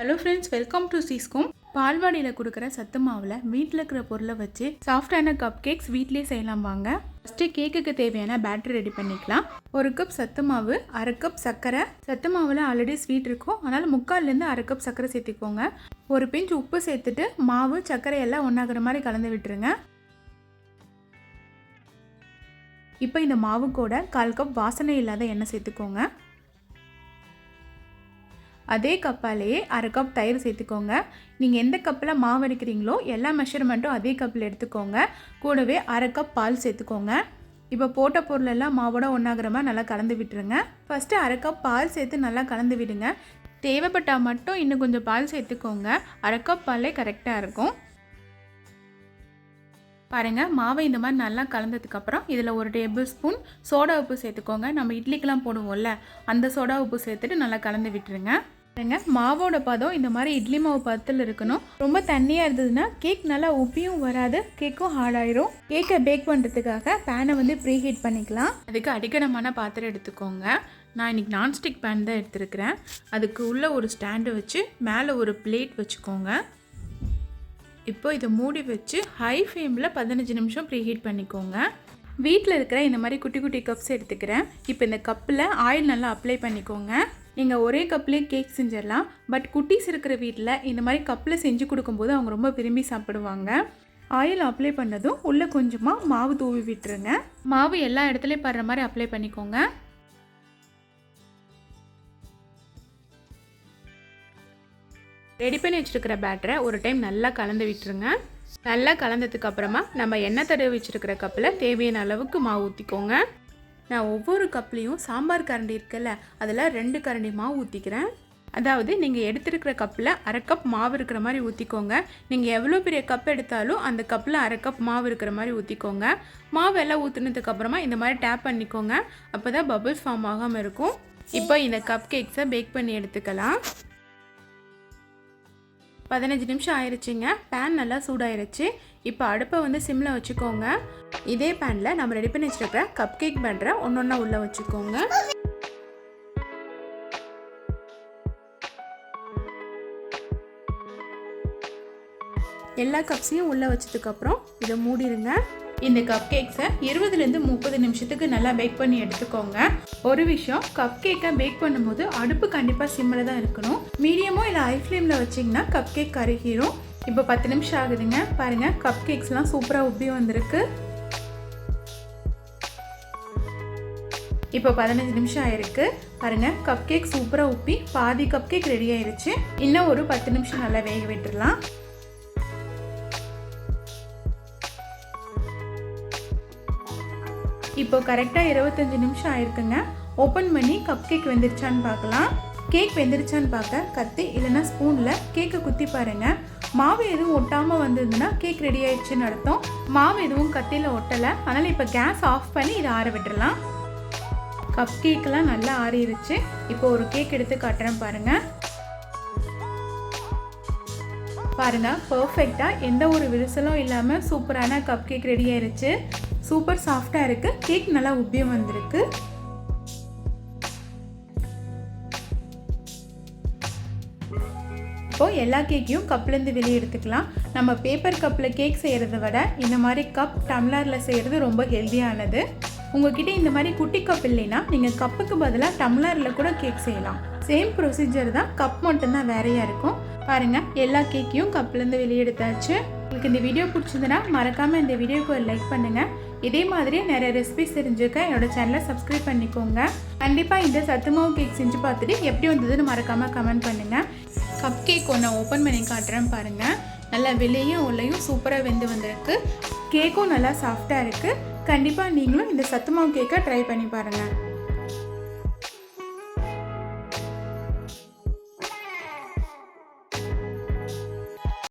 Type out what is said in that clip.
Hello friends, welcome to சீஸ்கோம். பால்வாடியில் கொடுக்குற சத்து மாவில் வீட்டில் இருக்கிற பொருளை வச்சு சாஃப்டான கப் கேக்ஸ் வீட்லேயே செய்யலாம் வாங்க. ஃபஸ்ட்டு கேக்குக்கு தேவையான பேட்டரி ரெடி பண்ணிக்கலாம். 1 கப் சத்து மாவு, 1/2 கப் சர்க்கரை. சத்து மாவில் ஆல்ரெடி ஸ்வீட் இருக்கும், அதனால் 3/4 1/2 கப் சர்க்கரை சேர்த்துக்கோங்க. ஒரு பிஞ்ச் உப்பு சேர்த்துட்டு மாவு சர்க்கரை எல்லாம் ஒன்றாகிற மாதிரி கலந்து விட்டுருங்க. இப்போ இந்த மாவு கூட 1/4 கப் வாசனை இல்லாத எண்ணெய் சேர்த்துக்கோங்க. அதே கப்பாலேயே 1/2 கப் தயிர் சேர்த்துக்கோங்க. நீங்கள் எந்த கப்பில் மாவு எடுக்கிறீங்களோ எல்லா மெஷர்மெண்ட்டும் அதே கப்பில் எடுத்துக்கோங்க. கூடவே 1/2 கப் பால் சேர்த்துக்கோங்க. இப்போ போட்ட பொருளெல்லாம் மாவோட ஒன்றாகிற மாதிரி நல்லா கலந்து விட்டுருங்க. ஃபஸ்ட்டு 1/2 கப் பால் சேர்த்து நல்லா கலந்து விடுங்க. தேவைப்பட்டால் மட்டும் இன்னும் கொஞ்சம் பால் சேர்த்துக்கோங்க. 1/2 கப் பாலே கரெக்டாக இருக்கும். பாருங்கள், மாவை இந்த மாதிரி நல்லா கலந்ததுக்கப்புறம் இதில் 1 டேபிள் ஸ்பூன் சோடா உப்பு சேர்த்துக்கோங்க. நம்ம இட்லிக்கெலாம் போடுவோம்ல, அந்த சோடா உப்பு சேர்த்துட்டு நல்லா கலந்து விட்டுருங்க. பாருங்க, மாவோட பதம் இந்த மாதிரி இட்லி மாவு பதத்தில் இருக்கணும். ரொம்ப தண்ணியாக இருந்ததுன்னா கேக் நல்லா உப்பியும் வராது, கேக்கும் ஹார்டாயிரும். கேக்கை பேக் பண்ணுறதுக்காக பேனை ப்ரீ ஹீட் பண்ணிக்கலாம். அதுக்கு அடிக்கனமான பாத்திரம் எடுத்துக்கோங்க. நான் இன்றைக்கி நான்ஸ்டிக் பேன் தான் எடுத்துருக்கிறேன். அதுக்கு உள்ளே ஒரு ஸ்டாண்டு வச்சு மேலே ஒரு பிளேட் வச்சுக்கோங்க. இப்போ இதை மூடி வச்சு ஹை ஃப்ளேமில் 15 நிமிஷம் ப்ரீ ஹீட் பண்ணிக்கோங்க. வீட்டில் இருக்கிற இந்த மாதிரி குட்டி குட்டி கப்ஸ் எடுத்துக்கிறேன். இப்போ இந்த கப்பில் ஆயில் நல்லா அப்ளை பண்ணிக்கோங்க. நீங்கள் ஒரே கப்லேயே கேக் செஞ்சிடலாம். பட் குட்டீஸ் இருக்கிற வீட்டில் இந்த மாதிரி கப்பில் செஞ்சு கொடுக்கும்போது அவங்க ரொம்ப விரும்பி சாப்பிடுவாங்க. ஆயில் அப்ளை பண்ணதும் உள்ளே கொஞ்சமாக மாவு தூவி விட்டுருங்க. மாவு எல்லா இடத்துலையும் படுற மாதிரி அப்ளை பண்ணிக்கோங்க. ரெடி பண்ணி வச்சுருக்கிற பேட்டரை ஒரு டைம் நல்லா கலந்து விட்டுருங்க. நல்லா கலந்ததுக்கு அப்புறமா நம்ம எண்ணெய் தடவி வச்சுருக்கிற கப்பில் தேவையான அளவுக்கு மாவு ஊற்றிக்கோங்க. நான் ஒவ்வொரு கப்லேயும் சாம்பார் கரண்டி இருக்குல்ல, அதில் 2 கரண்டி மாவு ஊற்றிக்கிறேன். அதாவது நீங்கள் எடுத்துருக்கிற கப்பில் 1/2 கப் மாவு இருக்கிற மாதிரி ஊற்றிக்கோங்க. நீங்கள் எவ்வளோ பெரிய கப் எடுத்தாலும் அந்த கப்பில் 1/2 கப் மாவு இருக்கிற மாதிரி ஊற்றிக்கோங்க. மாவு எல்லாம் ஊற்றுனதுக்கப்புறமா இந்த மாதிரி டேப் பண்ணிக்கோங்க. அப்போ தான் பபிள்ஸ் ஃபார்ம் ஆகாமல் இருக்கும். இப்போ இந்த கப் கேக்ஸை பேக் பண்ணி எடுத்துக்கலாம். 15 நிமிஷம் ஆயிடுச்சுங்க. பேன் நல்லா சூடாயிருச்சு. இப்போ அடுப்பை சிம்மில் வச்சுக்கோங்க. இதே பேனில் நம்ம ரெடி பண்ணி வச்சுருக்கிற கப் கேக் பேட்டரை ஒன்றா உள்ளே வச்சுக்கோங்க. எல்லா கப்ஸையும் உள்ளே வச்சதுக்கப்புறம் இதை மூடிடுங்க. இந்த கப் கேக்ஸை 20லேருந்து 30 நிமிஷத்துக்கு நல்லா பேக் பண்ணி எடுத்துக்கோங்க. ஒரு விஷயம், கப் கேக்கை பேக் பண்ணும்போது அடுப்பு கண்டிப்பாக சிம்மில் தான் இருக்கணும். மீடியமோ இல்லை ஹை ஃப்ளேமில் வச்சிங்கன்னா கப் கேக் கருகிரும். இப்போ 10 நிமிஷம் ஆகுதுங்க. பாருங்கள், கப் கேக்ஸ்லாம் சூப்பராக உப்பி வந்திருக்கு. இப்போ 15 நிமிஷம் ஆயிருக்கு. பாருங்கள், கப் கேக் சூப்பராக உப்பி பாதி கப் கேக் ரெடி ஆயிருச்சு. இன்னும் ஒரு 10 நிமிஷம் நல்லா வேக விட்டுடலாம். இப்போ கரெக்டாக 25 நிமிஷம் ஆயிருக்குங்க. ஓப்பன் பண்ணி கப் கேக் வெந்துருச்சான்னு பார்க்கலாம். கேக் வெந்துருச்சான்னு பார்க்க கத்தி இல்லைன்னா ஸ்பூனில் கேக்கை குத்தி பாருங்கள். மாவு எதுவும் ஒட்டாமல் வந்ததுன்னா கேக் ரெடி ஆயிடுச்சுன்னு அர்த்தம். மாவு எதுவும் கத்தியில் ஒட்டலை, அதனால் இப்போ கேஸ் ஆஃப் பண்ணி இதை ஆற விட்டுடலாம். கப் கேக்கெலாம் நல்லா ஆறிடுச்சு. இப்போ ஒரு கேக் எடுத்து காட்டுறேன் பாருங்கள். பாருங்கள், பர்ஃபெக்டாக எந்த ஒரு விரிசலும் இல்லாமல் சூப்பரான கப் கேக் ரெடி ஆயிடுச்சு. சூப்பர் சாஃப்டாக இருக்குது. கேக் நல்லா உப்பியும் வந்திருக்கு. இப்போது எல்லா கேக்கையும் கப்லேருந்து வெளியே எடுத்துக்கலாம். நம்ம பேப்பர் கப்பில் கேக் செய்கிறத விட இந்த மாதிரி கப் டம்ளரில் செய்கிறது ரொம்ப ஹெல்த்தியானது. உங்ககிட்ட இந்த மாதிரி குட்டி கப் இல்லைன்னா நீங்கள் கப்புக்கு பதிலாக டம்ளரில் கூட கேக் செய்யலாம். சேம் ப்ரொசீஜர் தான், கப் மட்டும்தான் வேறையாக இருக்கும். பாருங்கள், எல்லா கேக்கையும் கப்லேருந்து வெளியே எடுத்தாச்சு. உங்களுக்கு இந்த வீடியோ பிடிச்சிருந்துன்னா மறக்காமல் இந்த வீடியோக்கு ஒரு லைக் பண்ணுங்கள். இதே மாதிரி நிறைய ரெசிபிஸ் தெரிஞ்சுக்க என்னோடய சேனலை சப்ஸ்கிரைப் பண்ணிக்கோங்க. கண்டிப்பாக இந்த சத்து மாவு கேக் செஞ்சு பார்த்துட்டு எப்படி வந்ததுன்னு மறக்காமல் கமெண்ட் பண்ணுங்கள். கப் கேக் ஒன்று ஓப்பன் பண்ணி காட்டுறேன் பாருங்கள். நல்லா வெளியும் உள்ளேயும் சூப்பராக வெந்து வந்திருக்கு. கேக்கும் நல்லா சாஃப்டாக இருக்குது. கண்டிப்பாக நீங்களும் இந்த சத்து மாவு கேக்கை ட்ரை பண்ணி பாருங்கள்.